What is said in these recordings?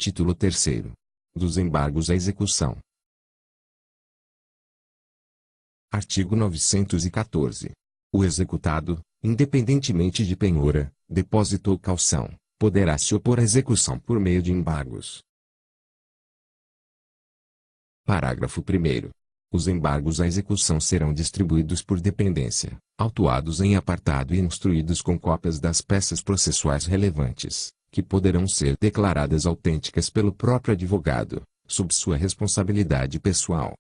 Título 3º. Dos embargos à execução. Artigo 914. O executado, independentemente de penhora, depósito ou caução, poderá se opor à execução por meio de embargos. Parágrafo 1º. Os embargos à execução serão distribuídos por dependência, autuados em apartado e instruídos com cópias das peças processuais relevantes, que poderão ser declaradas autênticas pelo próprio advogado, sob sua responsabilidade pessoal.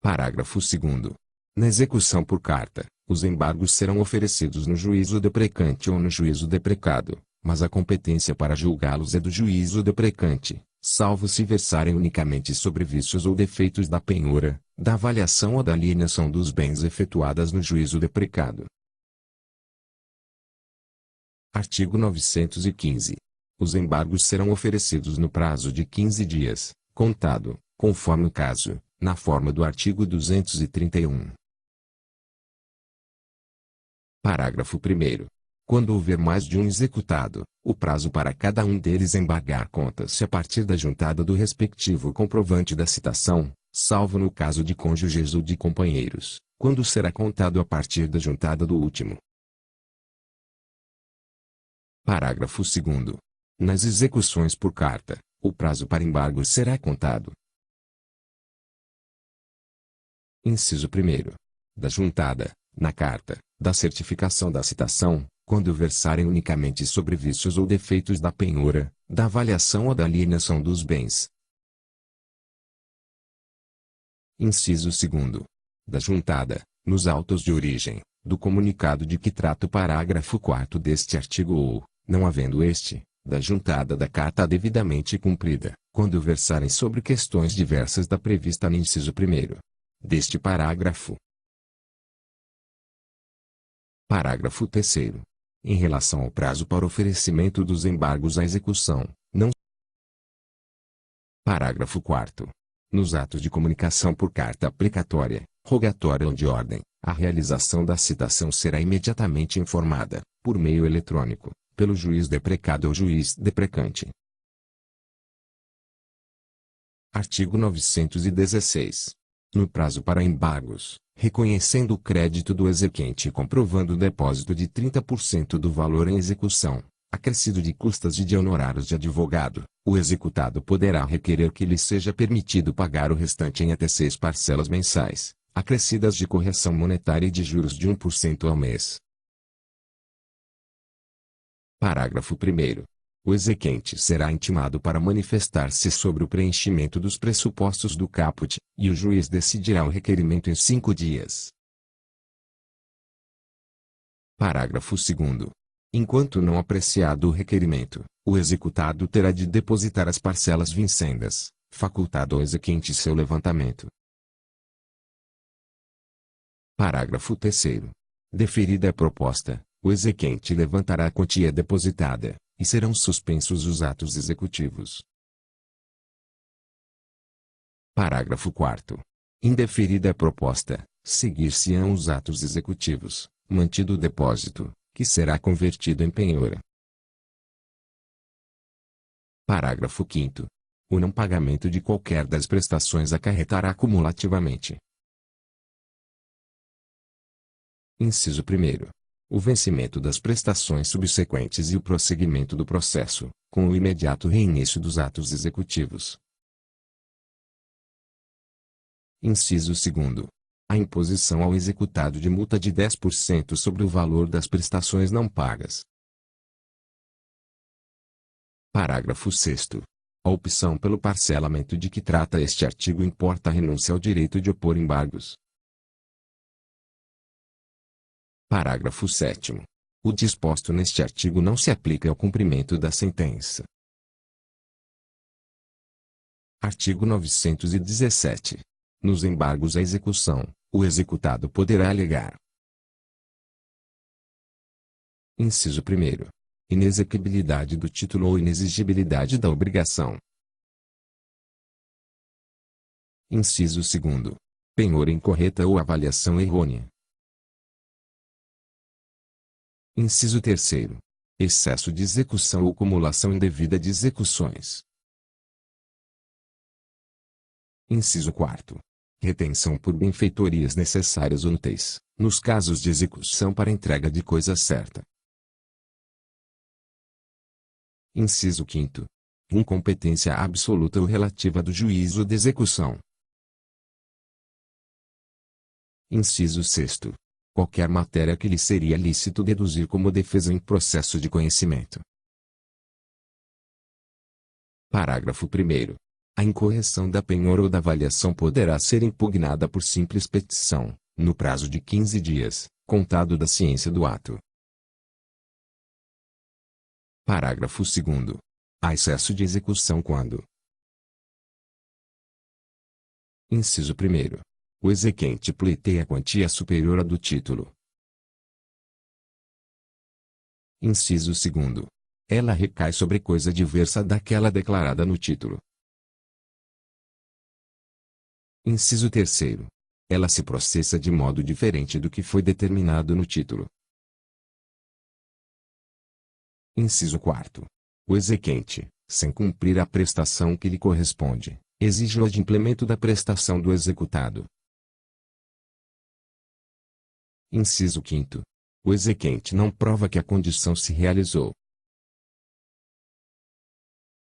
Parágrafo 2º. Na execução por carta, os embargos serão oferecidos no juízo deprecante ou no juízo deprecado, mas a competência para julgá-los é do juízo deprecante, salvo se versarem unicamente sobre vícios ou defeitos da penhora, da avaliação ou da alienação dos bens efetuadas no juízo deprecado. Artigo 915. Os embargos serão oferecidos no prazo de 15 dias, contado, conforme o caso, na forma do artigo 231. Parágrafo 1º. Quando houver mais de um executado, o prazo para cada um deles embargar conta-se a partir da juntada do respectivo comprovante da citação, salvo no caso de cônjuges ou de companheiros, quando será contado a partir da juntada do último. Parágrafo 2º. Nas execuções por carta, o prazo para embargo será contado. Inciso 1º. Da juntada, na carta, da certificação da citação, quando versarem unicamente sobre vícios ou defeitos da penhora, da avaliação ou da alienação dos bens. Inciso 2º. Da juntada, nos autos de origem, do comunicado de que trata o parágrafo 4º deste artigo ou, não havendo este, da juntada da carta devidamente cumprida, quando versarem sobre questões diversas da prevista no inciso 1º deste parágrafo. Parágrafo 3º. Em relação ao prazo para oferecimento dos embargos à execução, não. Parágrafo 4º. Nos atos de comunicação por carta aplicatória, rogatória ou de ordem, a realização da citação será imediatamente informada, por meio eletrônico, pelo juiz deprecado ou juiz deprecante. Artigo 916. No prazo para embargos, reconhecendo o crédito do exequente e comprovando o depósito de 30% do valor em execução, acrescido de custas e de honorários de advogado, o executado poderá requerer que lhe seja permitido pagar o restante em até 6 parcelas mensais, acrescidas de correção monetária e de juros de 1% ao mês. Parágrafo 1º. O exequente será intimado para manifestar-se sobre o preenchimento dos pressupostos do caput, e o juiz decidirá o requerimento em 5 dias. Parágrafo 2º. Enquanto não apreciado o requerimento, o executado terá de depositar as parcelas vincendas, facultado ao exequente seu levantamento. Parágrafo 3º. Deferida a proposta, o exequente levantará a quantia depositada, e serão suspensos os atos executivos. Parágrafo 4º. Indeferida a proposta, seguir-se-ão os atos executivos, mantido o depósito, que será convertido em penhora. Parágrafo 5º. O não pagamento de qualquer das prestações acarretará cumulativamente. Inciso 1º. O vencimento das prestações subsequentes e o prosseguimento do processo, com o imediato reinício dos atos executivos. Inciso 2º. A imposição ao executado de multa de 10% sobre o valor das prestações não pagas. Parágrafo 6º. A opção pelo parcelamento de que trata este artigo importa a renúncia ao direito de opor embargos. Parágrafo 7º. O disposto neste artigo não se aplica ao cumprimento da sentença. Artigo 917. Nos embargos à execução, o executado poderá alegar: Inciso 1º. Inexequibilidade do título ou inexigibilidade da obrigação. Inciso 2º. Penhora incorreta ou avaliação errônea. Inciso 3º. excesso de execução ou acumulação indevida de execuções. Inciso 4º. Retenção por benfeitorias necessárias ou inúteis, nos casos de execução para entrega de coisa certa. Inciso 5º. Incompetência absoluta ou relativa do juízo de execução. Inciso 6º. Qualquer matéria que lhe seria lícito deduzir como defesa em processo de conhecimento. Parágrafo 1º. A incorreção da penhora ou da avaliação poderá ser impugnada por simples petição, no prazo de 15 dias, contado da ciência do ato. Parágrafo 2º. Há excesso de execução quando: Inciso 1º. O exequente pleiteia a quantia superior à do título. Inciso 2º. Ela recai sobre coisa diversa daquela declarada no título. Inciso 3º. Ela se processa de modo diferente do que foi determinado no título. Inciso 4º. O exequente, sem cumprir a prestação que lhe corresponde, exige o adimplemento da prestação do executado. Inciso 5º. O exequente não prova que a condição se realizou.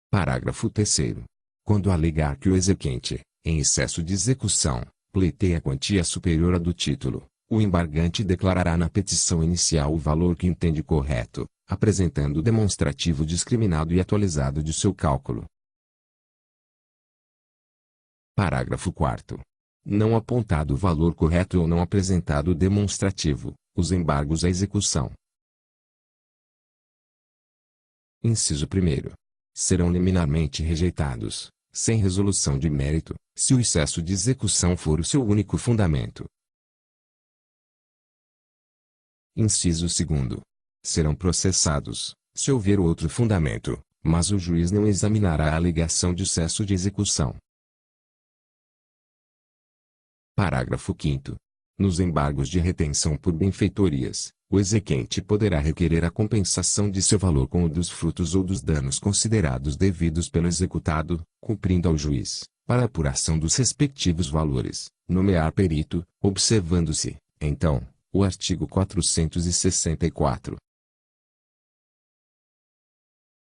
Parágrafo 3º. Quando alegar que o exequente, em excesso de execução, pleiteia quantia superior à do título, o embargante declarará na petição inicial o valor que entende correto, apresentando o demonstrativo discriminado e atualizado de seu cálculo. Parágrafo 4º. Não apontado o valor correto ou não apresentado o demonstrativo, os embargos à execução. Inciso 1º. Serão liminarmente rejeitados, sem resolução de mérito, se o excesso de execução for o seu único fundamento. Inciso 2º. Serão processados, se houver outro fundamento, mas o juiz não examinará a alegação de excesso de execução. Parágrafo 5º. Nos embargos de retenção por benfeitorias, o exequente poderá requerer a compensação de seu valor com o dos frutos ou dos danos considerados devidos pelo executado, cumprindo ao juiz, para a apuração dos respectivos valores, nomear perito, observando-se, então, o artigo 464.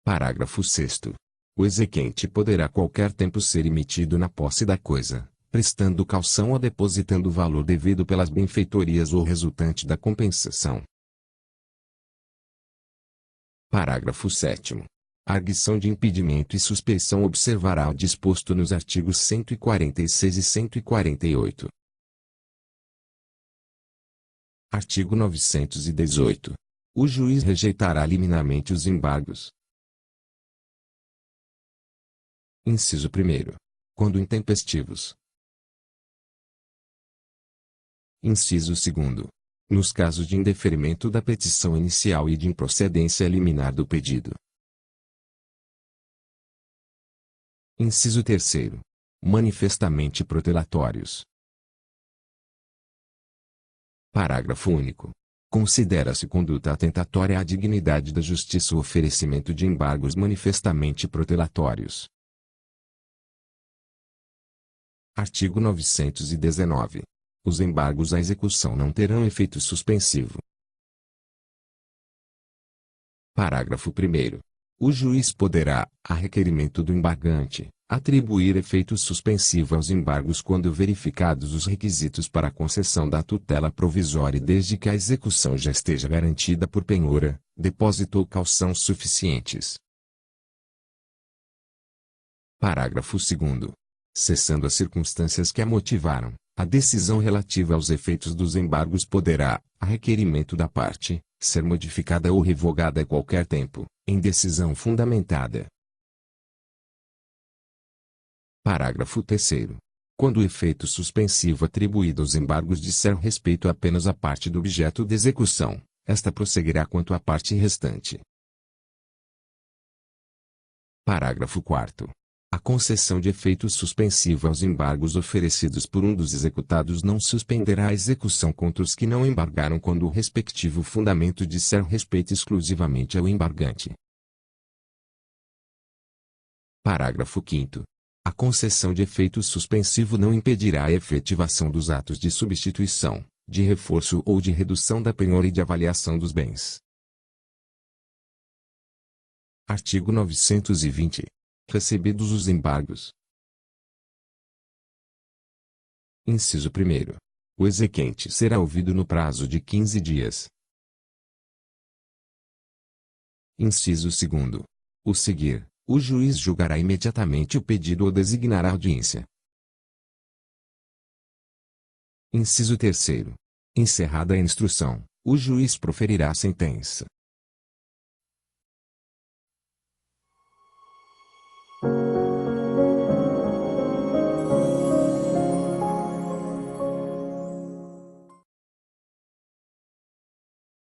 Parágrafo 6º. O exequente poderá a qualquer tempo ser emitido na posse da coisa, prestando caução ou depositando o valor devido pelas benfeitorias ou resultante da compensação. Parágrafo 7º. A arguição de impedimento e suspeição observará o disposto nos artigos 146 e 148. Artigo 918. O juiz rejeitará liminarmente os embargos. Inciso 1º. Quando intempestivos. Inciso 2º. Nos casos de indeferimento da petição inicial e de improcedência liminar do pedido. Inciso 3º. Manifestamente protelatórios. Parágrafo único. Considera-se conduta atentatória à dignidade da justiça o oferecimento de embargos manifestamente protelatórios. Artigo 919. Os embargos à execução não terão efeito suspensivo. Parágrafo 1º. O juiz poderá, a requerimento do embargante, atribuir efeito suspensivo aos embargos quando verificados os requisitos para a concessão da tutela provisória e desde que a execução já esteja garantida por penhora, depósito ou caução suficientes. Parágrafo 2º. Cessando as circunstâncias que a motivaram, a decisão relativa aos efeitos dos embargos poderá, a requerimento da parte, ser modificada ou revogada a qualquer tempo, em decisão fundamentada. Parágrafo 3º. Quando o efeito suspensivo atribuído aos embargos disser respeito apenas à parte do objeto de execução, esta prosseguirá quanto à parte restante. Parágrafo 4º. A concessão de efeito suspensivo aos embargos oferecidos por um dos executados não suspenderá a execução contra os que não embargaram quando o respectivo fundamento disser respeito exclusivamente ao embargante. Parágrafo 5º. A concessão de efeito suspensivo não impedirá a efetivação dos atos de substituição, de reforço ou de redução da penhora e de avaliação dos bens. Artigo 920. Recebidos os embargos. Inciso 1º. O exequente será ouvido no prazo de 15 dias. Inciso 2º. O seguir, o juiz julgará imediatamente o pedido ou designará audiência. Inciso 3º. Encerrada a instrução, o juiz proferirá a sentença.